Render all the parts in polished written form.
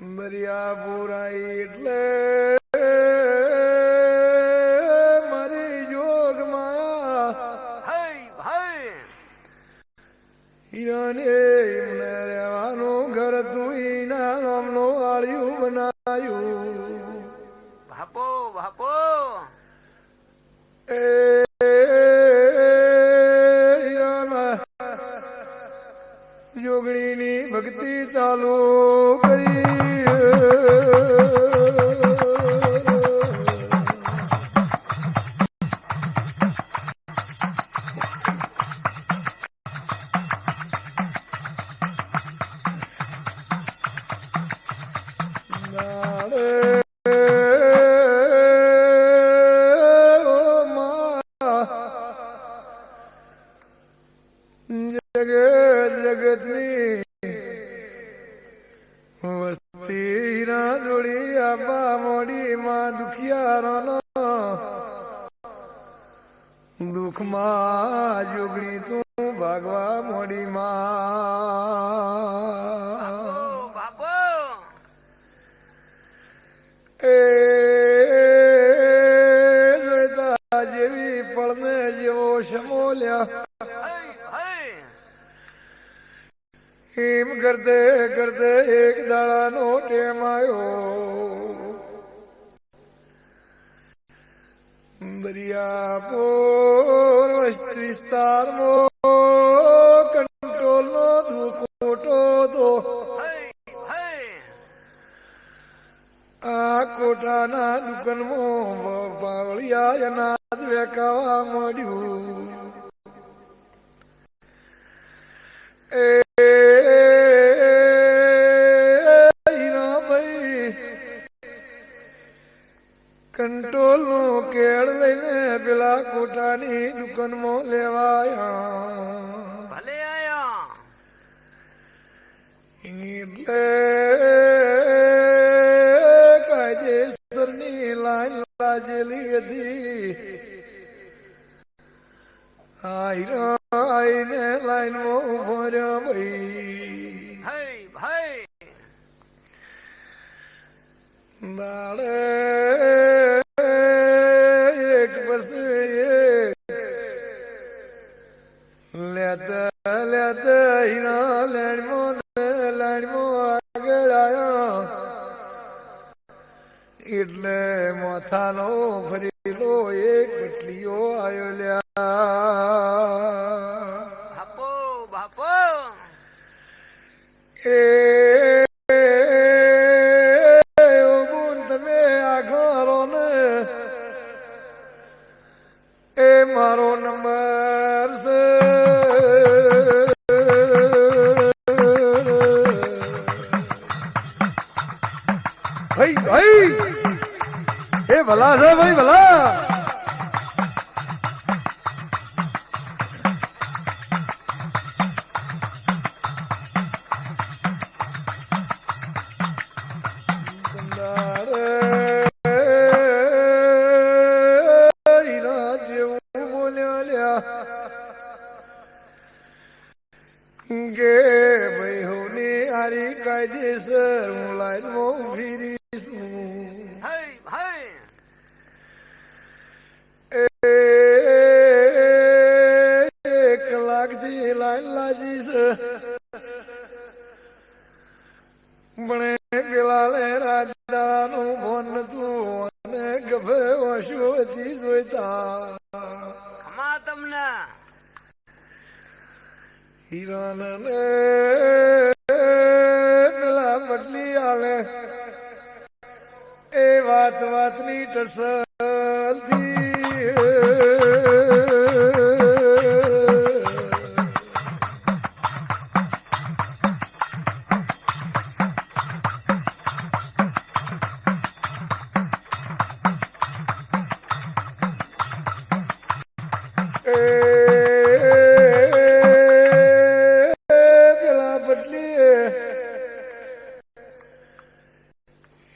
દરિયા પુરાઈ એટલે મારી જોગ માયા હીરાને એમને રહેવાનું ઘર તું ઈના નામનો આળિયું બનાયું બાપો બાપો એ હીરાના જોગણીની ભક્તિ ચાલુ કરી જગતની વસ્તી ના જોડી આપા મોડી માં દુખિયારો દુઃખમાં જોગણી તું ભાગવા મોડી માં બાપો એ જોઈતા જેવી પળને જેવો શમોલ્યા એમ કરતે કરતે એક દાડાનો ટેમ આવ્યો દરિયાપુર વિસ્તારમાં કંટ્રોલનો દુખોટો તો આ કોટાના દુકાનમાં પાવળિયા અનાજ વેકાવા મળ્યું કંટ્રોલ નું કેળ લઈને પેલા કોટાની દુકાનમાં લેવાયા ભલે આયા એટલે કાયદેસરની લાઈન લાજેલી હતી આઈને લાઈનમાં ઉભો રહ્યો ભાઈ દાડે લેતા લેતા હીરા લાઈનમાં આગળ આવ્યા એટલે માથાનો ફરેલો એક પટલીઓ આવ્યો લ્યા બાપો બાપો એ તમે આગળ ને એ મારો નંબર છે ભાઈ ભાઈ એ ભલા છે ભાઈ ભલા કે ભાઈ હોની હારી કાયદેસર હું લાઈનમાં ઉભી રહીશું એક કલાકથી લાઈન લાજી છે પણ પેલા રાજાનું ભોન નતું અને ગભે વાંસુ હતી જોઈતા તમને હીરાને પેલા બદલી આલે એ વાતની ટસલથી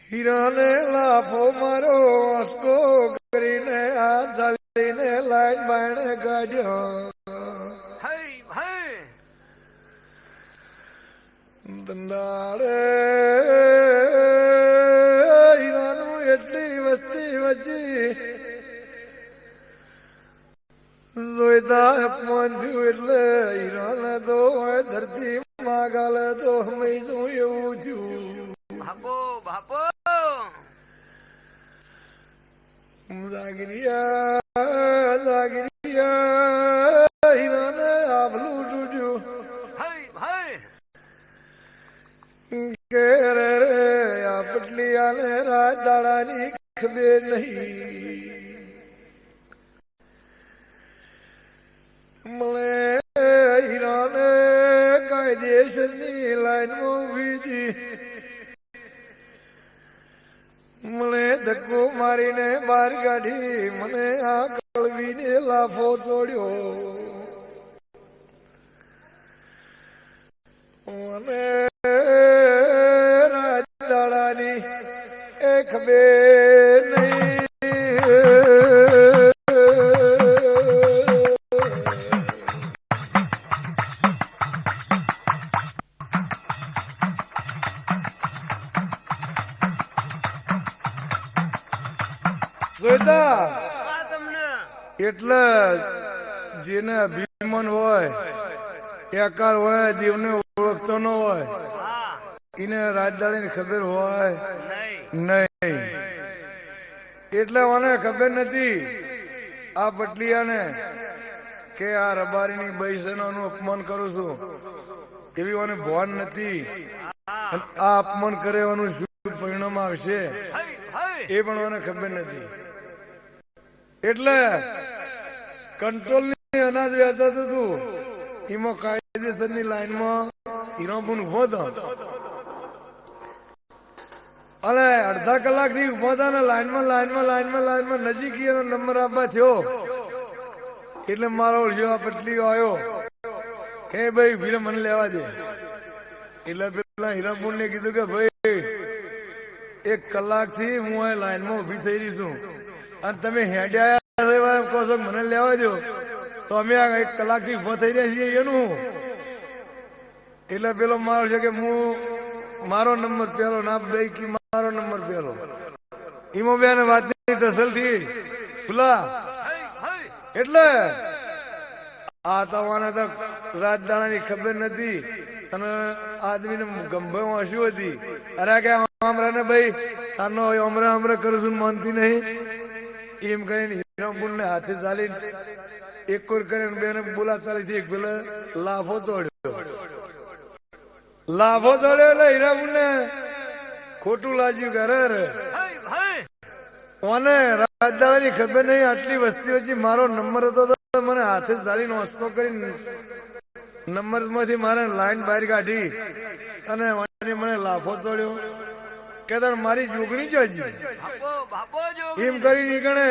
હીરાને લાફો મારો વાસ્કો કરીને હાથ ચાલીને લાઈન બાયણે કાઢ્યો ધંધાડે થયું એટલે હીરાને તો ધરતી માગાલે તો હંમેશા એવું થયું. બાપો બાપો જાગરિયા હીરાને આભલું તૂટ્યું હઈ હઈ કે રે આ પટલિયાને રાત દાડાની ખબર નહીં. મને હીરાને કાયદેસરની લાઈનમાં ઉભી હતી. મને ધક્કો મારીને બહાર કાઢી. મને આ કળવીને લાફો છોડ્યો. મને રાત દાડાની એ ખબર નહીં. ખમા તમને એટલે જેને અભિમાન હોય એકાર હોય દેવને ઓળખતો ન હોય હા એને રાત દાડાની ખબર હોય નહીં નહીં. એટલે મને ખબર નથી આ પટલિયાને કે આ રબારીની બૈસનોનું અપમાન કરું છું એવી મને ભાન નથી. અને આ અપમાન કરેવાનું શું પરિણામ આવશે હઈ હઈ એ પણ મને ખબર નથી. એટલે કંટ્રોલ ની અનાજ વેચાતું હતું એમાં કાયદેસરની લાઈનમાં હીરાપુર ઉભો હતો. અને અડધા કલાક થી ઉભો હતા ને લાઈનમાં નજીક એનો નંબર આપવા થયો એટલે મારો આ પટલી આવ્યો કે ભાઈ ભીરે મને લેવા દે. એટલે પેલા હીરાપુર ને કીધું કે ભાઈ 1 કલાક થી હું આ લાઈનમાં ઉભી થઈ રહી છું અને તમે હેડ્યા કહો છો મને લેવા દો તો અમે 1 કલાક થી ઉભો થઈ રહ્યા છીએ એનું. એટલે પેલો મારો છે કે હું મારો નંબર પેલો ના ભાઈ કે મારો નંબર પેલો એમાં બે વાતની ટસલ થી ખુલ્લા. એટલે આ તમારે તો રાત દાડાની ખબર નથી અને આદમીને ગંભામાં હસી હતી. અરે કે હમણાં ભાઈ તારનો હમણાં કરું છું માનતી નહીં એમ કરીને હીરાપુર ને હાથે ચાલીને એક કોર કરીને બેને બોલા ચાલી થી એક પેલા લાફો ચડ્યો એટલે હીરાપુર ને ખોટું લાગ્યું કે અરે મને રાત દાડાની ખબર નહીં આટલી વસ્તી વચ્ચે મારો નંબર હતો તો મને હાથે ચાલીને હસતો કરીને નંબર માંથી મારે લાઈન બહાર કાઢી અને મને લાફો ચડ્યો કે તાર મારી જોગણી જોજી બાપો બાપો જો એમ કરી નીકળે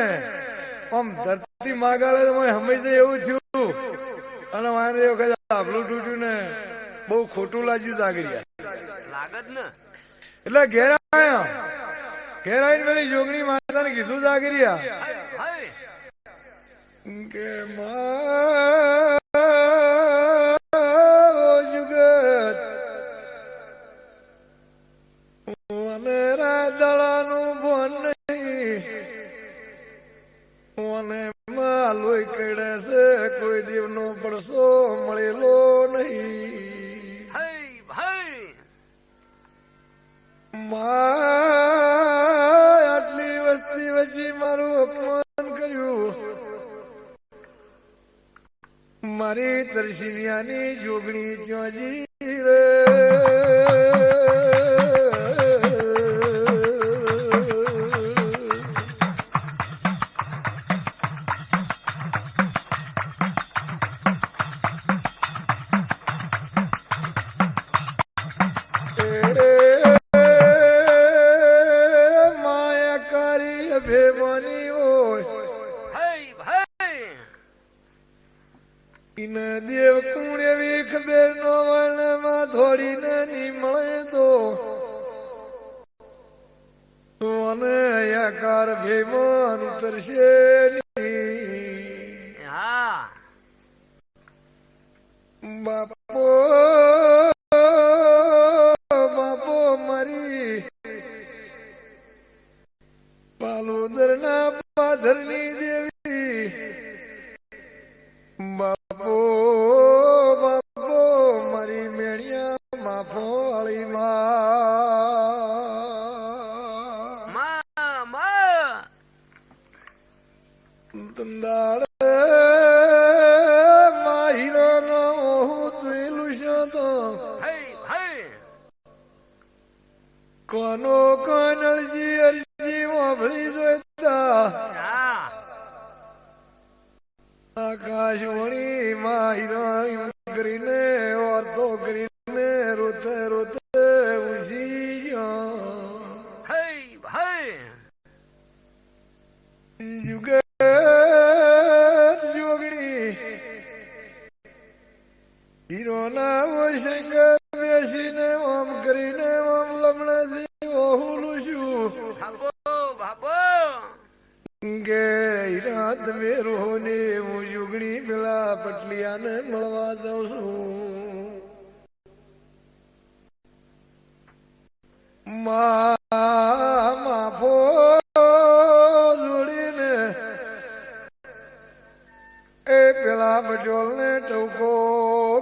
આમ ધરતી માગાલે હંમેશા એવું થયું. અને મારે એ વખત આભલું તૂટ્યું ને બહુ ખોટું લાગ્યું જાગરિયા. લાગત ને એટલે ઘેર આવીને પેલી જોગણી માતાને કીધું જાગરિયા હઈ કે મને રાત દાડાનું ભણ નહીં. મને લોહી કડે છે કોઈ દેવનો પડસો મળેલો નહીં. હઈ હઈ આટલી વસ્તી વચ્ચે મારું અપમાન કર્યું. મારી તરસીનિયાની જોગણી ચોજી રે દેવ કુણ એવી ખબર નો વર્ણમાં થોડી નાની મળે તો મને આકાર ભેમાન ઉતરશે નહીં. હા બાપો બાપો મારી પાલોદર ના પાધરની દેવી બાપો માં દંદાળે માહિરાનો ત્રેલું શતો કોનો કોનલજી અરજી વાભળી જોઈતા આકાશવાણી માહિરા કરીને વાર્તો કરીને રોતે રોતે ઉસી યુગે જોગણી હીરોના વસંગ બેસીને આમ કરીને આમ લમણાથી ઓહુલું છું કે હીરા તમે રોને હું યુગણી પેલા પટલિયાને મળવા જાઉં છું માફો જોડીને એ પેલા પટોલને ટૂંકો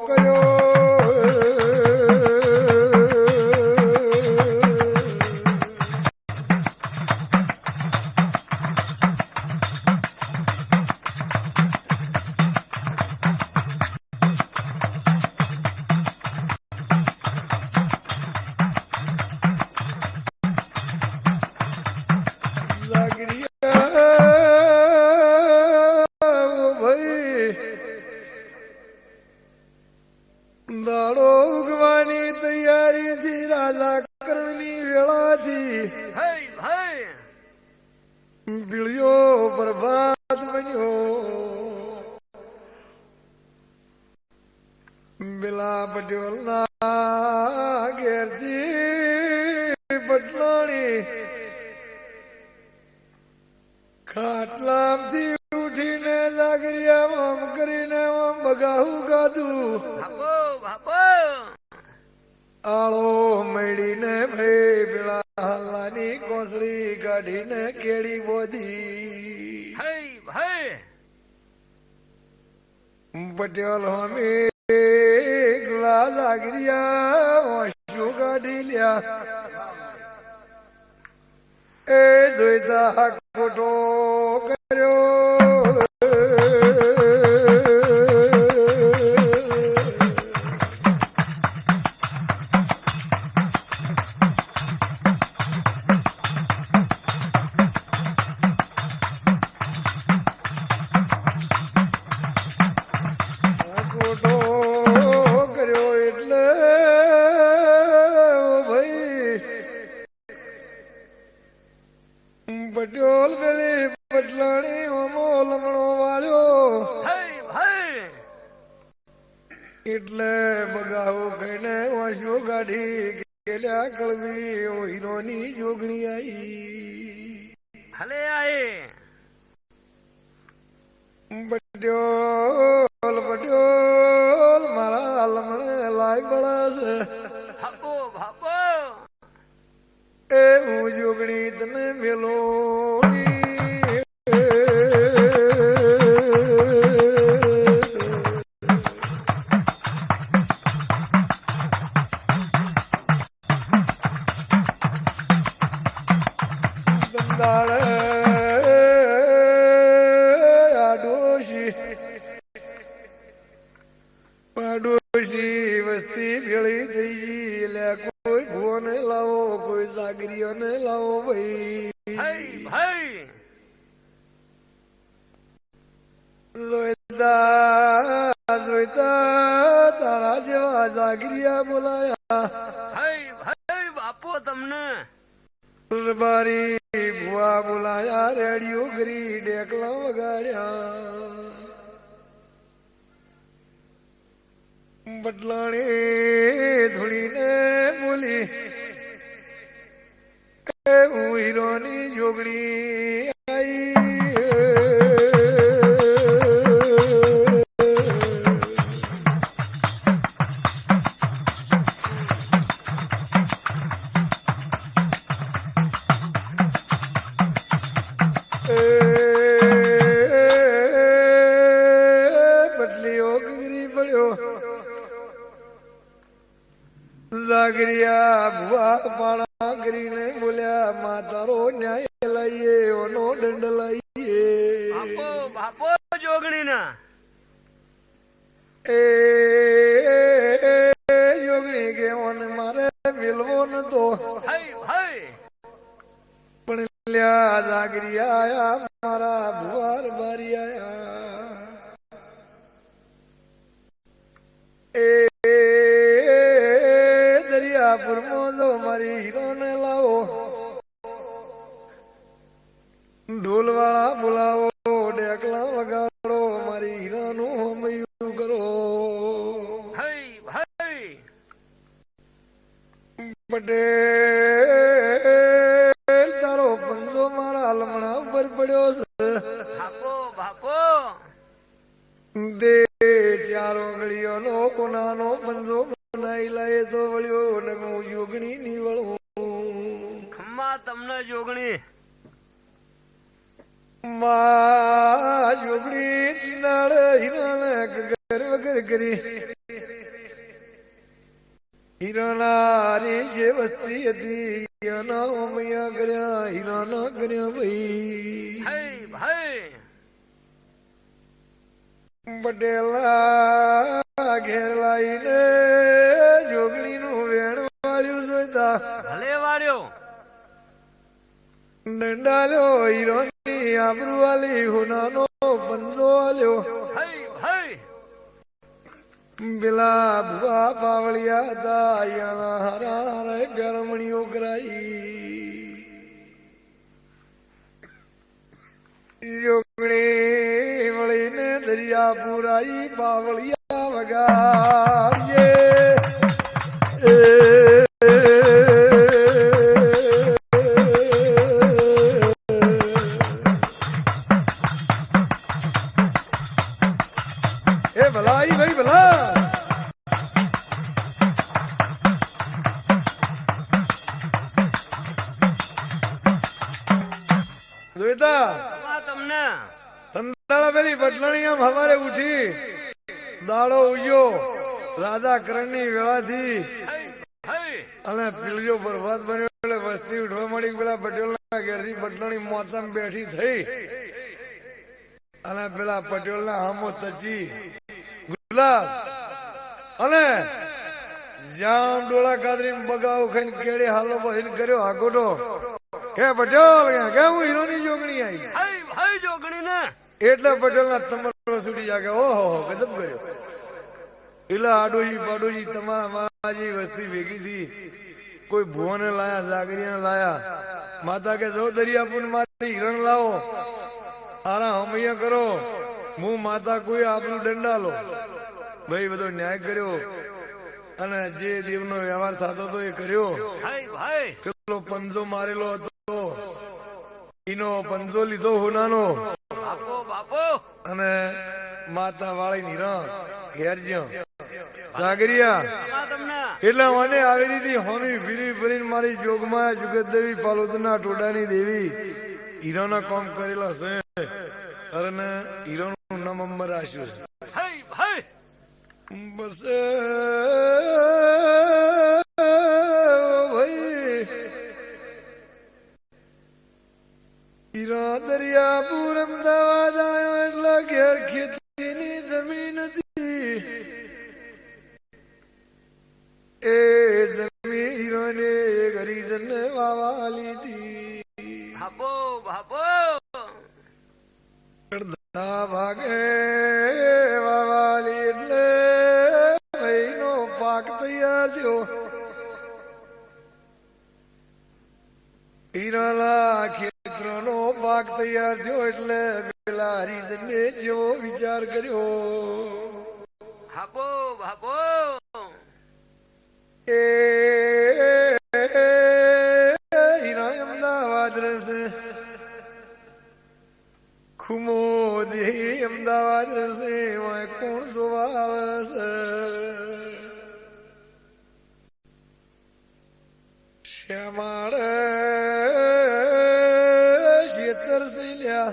કર્યો દાડો ઉગવાની તૈયારી થી રાજા કરણની વેળાથી પીળિયો પ્રભાત બન્યો પેલા પટેલ ના ઘેરથી પટલાણી ખાટલામથી ઉઠીને જાગરિયા આમ કરીને આમ બગાહું ગાધું આળો મેળીને ભાઈ પેલા હલ્લાની કોસળી કાઢીને કેળી બોધી પટેલ હમે ગુલા જાગરિયા શું કાઢી લ્યા એ જોઈતા ખોટો કર્યો પટેલ પેલી પટલાણી ઓમો લમણો વાળ્યો એટલે બગાવો કહીને વાંસ્યો કાઢી ગેલ્યા કળવી હીરોની જોગણી આવી પટેલ પટેલ મારા લમણે લાઈ બળાશે એ હું જોગણી તને મેલો પાડોશી વસ્તી ભેળી થઈ ગઈ એટલે કોઈ ભૂવો ને લાવો કોઈ સાગરીઓ ને લાવો ભાઈ જોઈતા જોઈતા તારા જેવા સાગરિયા બોલાયા બાપો તમને દરબારી ભુવા બોલાયા રેડિયો કરી ડેકલા વગાડ્યા બદલાણી ધૂળીને બોલી હું હીરોની જોગણી આવી જાગરિયા ભુવા પાણા કરીને બોલ્યા માતારો ન્યાય લાઈએ ઓનો દંડ લાઈએ બાપો બાપો જોગણી ના એ યોગણી કે ઓને મારે મિલવો નતો હઈ હઈ પણ લ્યા જાગરી આયા મારા ભુવાર બારી આયા એ દરિયાપુરમાં જો મારી હીરોને લાવો ઢોલવાળા બોલાવો ડેકલા વગાડો મારી હીરાનું હમયું કરો હઈ હઈ પટેલ તારો પંજો મારા લમણા ઉપર પડ્યો છે બાપો બાપો દે ચારો ગળીઓનો કોનાનો પંજો બનાવી લાય તો વળ્યો ને હું યોગણી નીવળું ખમ્મા તમને જોગણી માં યોગણી નાળ હીરાને ઘર વગર કરી હીરાનારી જે વસ્તી હતી એના મૈયા કર્યા હીરાના કર્યા ભાઈ હઈ હઈ પટેલા ઘેર લાઈને જોગણી નું વેણ વાળ્યું જોઈતા ભલે વાળ્યો દંડાલ્યો હીરોની આબરૂ વાલી હુનાનો પંજો આલ્યો હઈ હઈ પેલા ભુવા પાવળિયા હતા અહીંયા હારા હારા ગરમણીઓ કરાઈ યોગણી વળીને દરિયા પુરાઈ પાવળિયા વગાડીએ એ ભલા ઈ ભાઈ ભલા જોઈતા ખમ્મા તમને તંદાળા પેલી બટલાણી આમ હવારે ઉઠી દાડો ઉગ્યો રાજા કરણની વેળાથી હઈ હઈ અને પીળિયો બરબાદ બન્યો એટલે વસ્તી ઉઠવા મળી પેલા પટેલના ઘેરથી બટલાણી મોચામ બેઠી થઈ અને પેલા પટેલના હામો તચી ગુલાબ અને જામ ડોળા કાદરી બગાવ ખાઈને કેડે હાલો બહીન કર્યો આગોટો કે પટેલ કે હું હીરોની જોગણી આવી હઈ હઈ જોગણી ને એટલે પટેલના તમારો છૂટી જાગે ઓહો ગજબ કર્યો એટલે આડોજી પાડોજી તમારા માજી વસ્તી ભેગી થી કોઈ ભુવને લાયા જાગરીને લાયા માતા કે જો દરિયાપુર મારી હિરણ લાવો આરા હમૈયા કરો હું માતા કોઈ આપણું દંડાલો ભાઈ બધો ન્યાય કર્યો અને જે દેવનો વ્યવહાર થતો હતો એ કર્યો હઈ હઈ પેલો પંજો મારેલો હતો એનો પંજો લીધો હોનાનો બાપો બાપો અને માતા વાળી નિરણ ઘેર જ્યો જાગરિયા ખમ્મા તમને એટલે મને આવી રીતે હોમી ભીરી ભરીને મારી જોગમાં જુગત દેવી પાલોદના ટોડાની દેવી હીરાના કામ કરેલા છે અને હીરાનું નામ અંબર રાખ્યું છે હઈ હઈ બસ ભાઈ હીરા દરિયાપુર અમદાવાદ આવ્યો એટલે ઘેર ખેતીની જમીન હતી એ જમીન હીરોને હરિજન વાવા લીધી બાપો બાપો અડધા ભાગે વાવાલી એટલે ભાઈનો પાક તૈયાર થયો હીરાના ખેતરનો પાક તૈયાર થયો એટલે પેલા હરિજને જેવો વિચાર કર્યો બાપો બાપો એ હીરા અમદાવાદ રહેશે ખુમો દે અમદાવાદ રહેશે કોણ જોવા આવશે શ્યામાળ શેતર સિલ્યા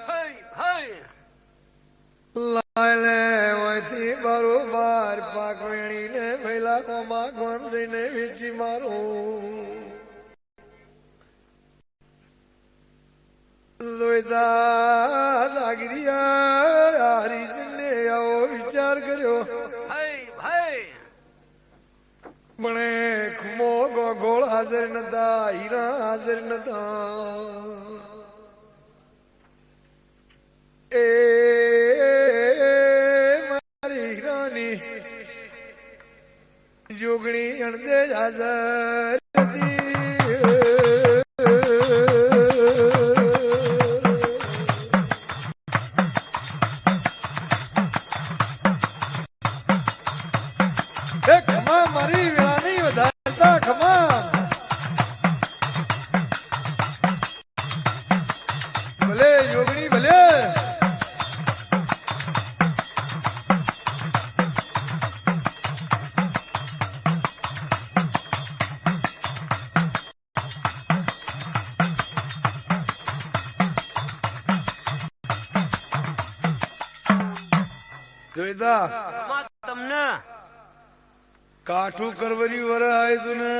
હઈ હઈ લાલે વયથી બરોબર પાક વેણીને પહેલા કોમાં ગોમ જઈને વેચી મારું ભાઈ આવો વિચાર કર્યો ભાઈ પણ ખુમો ગોળ હાજર નતા, હીરા હાજર નતા. એ મારી હીરાની જોગણી અણદે હાજર હતી. ખમા મારી વેળાની વધારતા ખમા ભલે યોગણી ભલે. જોઈતા તમને કાઠું કરવરી વર આવે તું ને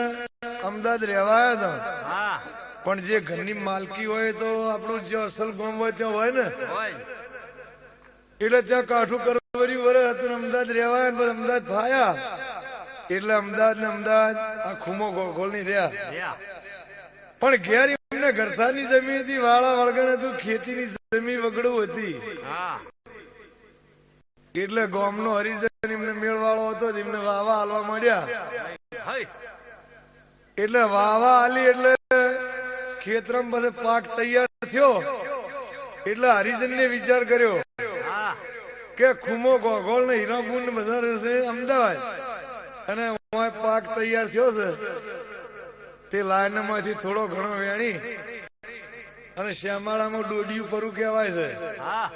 અમદાવાદ રહેવાયા હતા. હા પણ જે ઘરની માલકી હોય તો આપણું જે અસલ ગામ હોય ત્યાં હોય ને, હોય એટલે ત્યાં કાઠું કરવરી વર હતું ને અમદાવાદ રહેવાયા. પછી અમદાવાદ થયા એટલે અમદાવાદ ને અમદાવાદ આ ખુમો ગોળ ની રહ્યા. રહ્યા. પણ ઘેર એમને ઘરસાની જમીન હતી, વાળા વળગણ હતું, ખેતીની જમીન વગડું હતી. હા એટલે ગામનો હરિજન એમને મેળવાળો હતો, એમને વાવા હાલવા માંડ્યા. ભાઈ એટલે વાવા હાલી એટલે ખેતરમાં બધે પાક તૈયાર થયો. એટલે હરિજન ને વિચાર કર્યો હા કે ખુમો ગોગોળ ને હીરાપુર ને બધા રહેશે અમદાવાદ, અને પાક તૈયાર થયો છે તે લાઈન માંથી થોડો ઘણો વેણી અને શ્યામાળામાં ડોડિયું પરું કહેવાય છે. હા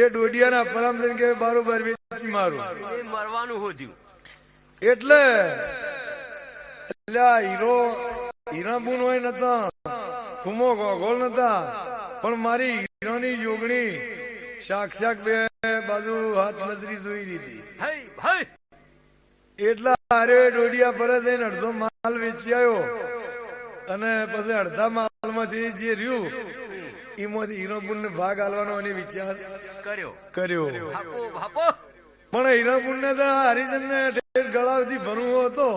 એ ડોડિયાના પરામ થઈને કે બારોબાર વેચી મારું. એ મરવાનું હોદ્યું. એટલે હીરો હીરાપુર હોય નતા, ખુમો ગોગોળ નતા, પણ મારી હીરાની જોગણી સાક્ષાત બે બાજુ હાથ નજરી જોઈ દીધી. ભાઈ એટલા હારે ડોડિયા પર જઈને અડધો માલ વેચી આવ્યો, અને પછી અડધા માલ માંથી જે રહ્યું એમાંથી હીરાપુર ને ભાગ આલવાનો એને વિચાર કર્યો. કર્યો. ભાપો પણ હીરાપુર ને તો હરિજન ને ગળાવથી ભરવો હતો,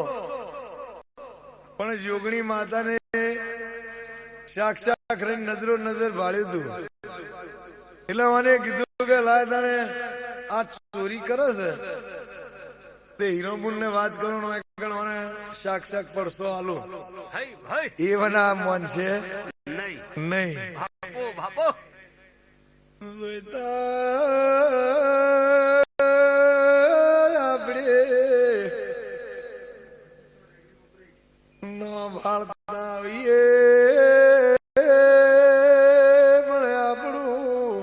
પણ જોગણી માતાને સાક્ષાત નજરો નજર ભાળ્યું હતું. એટલે મને કીધું કે લાય તને આ ચોરી કરે છે તે હીરાપુર ને વાત કરો મને સાક્ષાત પડશો આલો. ભાઈ એ વના મન છે નહીં. નહીં. ભાપો આપણે ના ભાળતા આવીએ મળે આપણું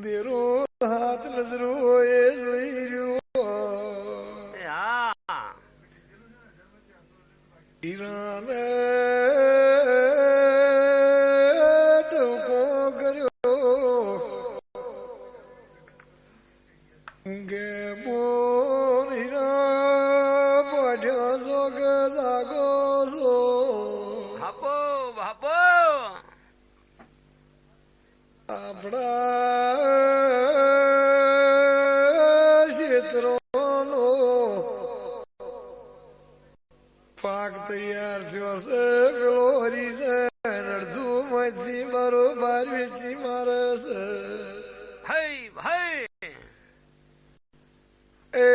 દેરો હાથ નજરો એ જોઈ રહ્યો. હા હીરાને ટૂંકો કર્યો કે મોર હીરા પડ્યો છો કે જાગો છો. ભાપો આપણા ક્ષેત્રોનો પાક તૈયાર થયો છે, પેલો હરી છે અડધું માંથી બરોબર વેચી મારે છે. ભાઈ એ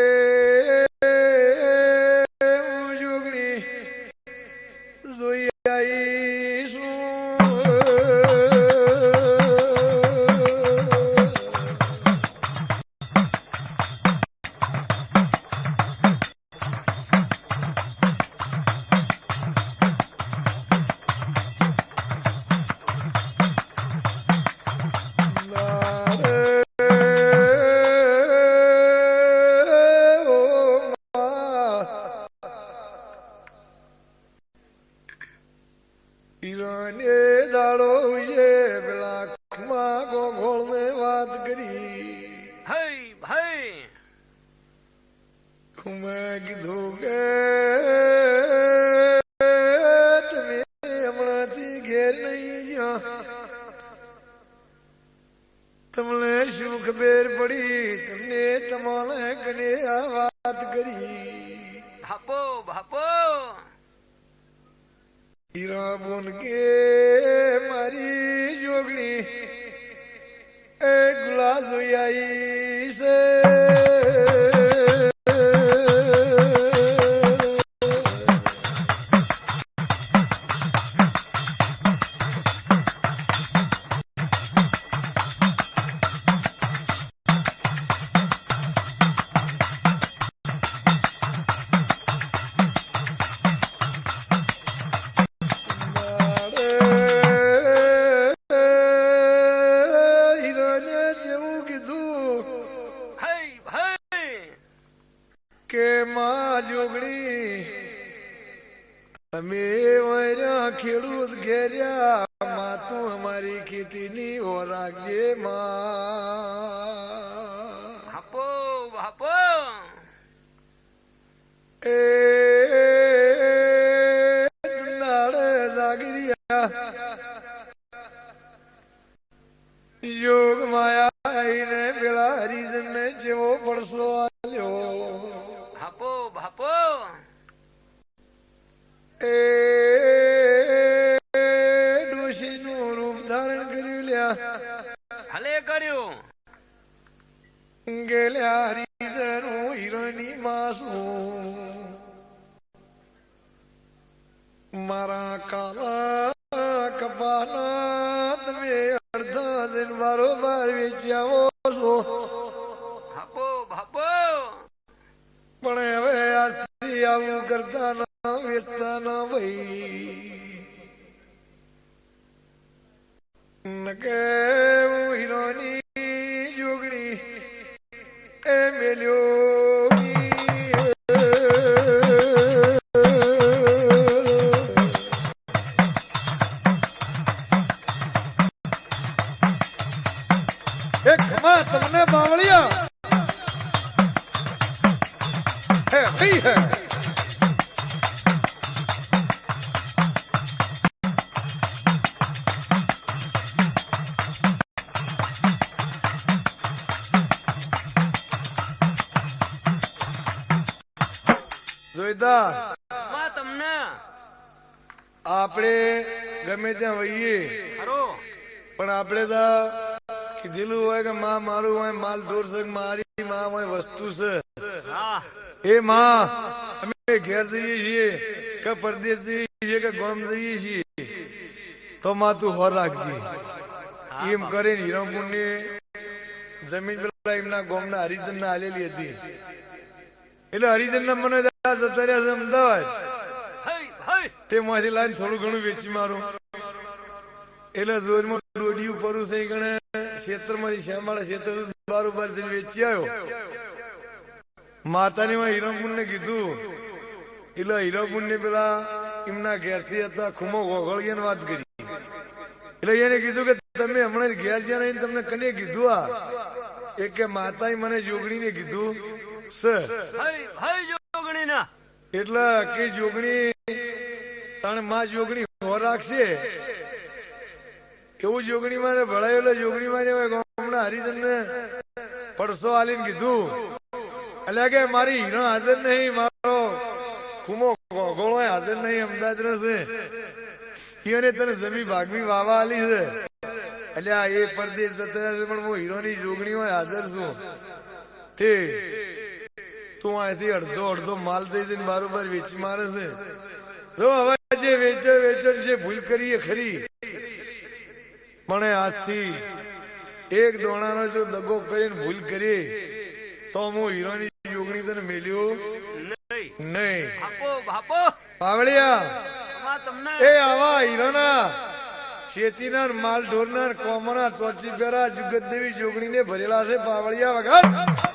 જોગણી જોઈ આવીશું. હીરાને દાડો એ પેલા ખમા ગોગોળ ને વાત કરી. ભાઈ ખુમે કીધું કે ખબર પડી તમને તમારે કને આ વાત કરી બાપો બાપો હીરા બોન કે મારી જોગણી એ ગુલા જોઈ આવી છે કે માં જોગણી તમે વૈરા ખેડૂત ઘેર્યા માં તું અમારી ખેતીની ઓ રાખજે માં બાપો બાપો એ નાડે જાગરિયા યોગ માયા આઈને પેલા હરિજન ને જેવો પડસો આલ્યો બાપો બાપો એ ડોશીનું રૂપ ધારણ કર્યું લ્યા ભલે કર્યું ગેલ્યા હરિજનું હિરોની માસું મારા કાલા કપાના તમે અડધા દિન બારોબાર વેચ્યા છો બાપો બાપો પણ હવે આજથી આવું કરતા ના વેચતા ના ભાઈ નકે હું હીરોની જોગણી એ મેલ્યો એક ખમા તમને બાવળિયા હે ભાઈ હે જોઈતા માં તમને આપણે ગમે ત્યાં વહીએ ખરો પણ આપણે તો કીધેલું હોય કે માં મારું હોય માલ ઢોર છે મારી માં હોય વસ્તુ છે હા એ માં અમે ઘેર જઈએ છીએ કે પરદેશ જઈએ છીએ કે ગામ જઈએ છીએ તો માં તું હોર રાખજે એમ કરીને હીરાપુર ની જમીન પેલા એમના ગામના હરિજન ના આલેલી હતી એટલે હરિજન ના મને જતા રહ્યા છે અમદાવાદ તે માંથી લાઈન થોડું ઘણું વેચી મારું એટલે જોરમાં ડોડી ઉપર છે ગણે ક્ષેત્રમાંથી શ્યામાળા ક્ષેત્ર બારોબાર જઈને વેચી આવ્યો માતાની માં હીરાપુર ને કીધું એટલે હીરાપુર ને પેલા એમના ઘેરથી હતા ખુમો ગોગળિયાની વાત કરી એટલે એને કીધું કે તમે હમણાં ઘેર જ્યાં રહીને તમને કને કીધું આ એક કે માતાએ મને જોગણી ને કીધું સર જોગણી ના એટલે કે જોગણી તાણે માં જોગણી હો રાખશે એવું જોગણી મારે ભળાયેલો જોગણી મારે હમણાં હરિજન ને પડસો આલીને કીધું એટલે કે મારી હીરો હાજર નહીં મારો ખુમો ગોળો હાજર નહીં અમદાવાદ નો છે એને તને જમી ભાગવી વાવા આલી છે એટલે આ એ પરદેશ જતા છે પણ હું હીરોની જોગણી હોય હાજર છું તે તું અહીંથી અડધો અડધો માલ થઈ જઈને બારોબાર વેચી મારે છે જો હવે જે વેચે જે ભૂલ કરીએ ખરી પણ આજથી એક દોણાનો જો દગો કરીને ભૂલ કરીએ તો હું હીરોની જોગણી તને મેલ્યો નહીં પાવળિયા એ આવા હીરોના ખેતીના માલ ઢોરના કોમના ચોચી પેરા જુગત દેવી જોગણી ને ભરેલા છે પાવળિયા વગર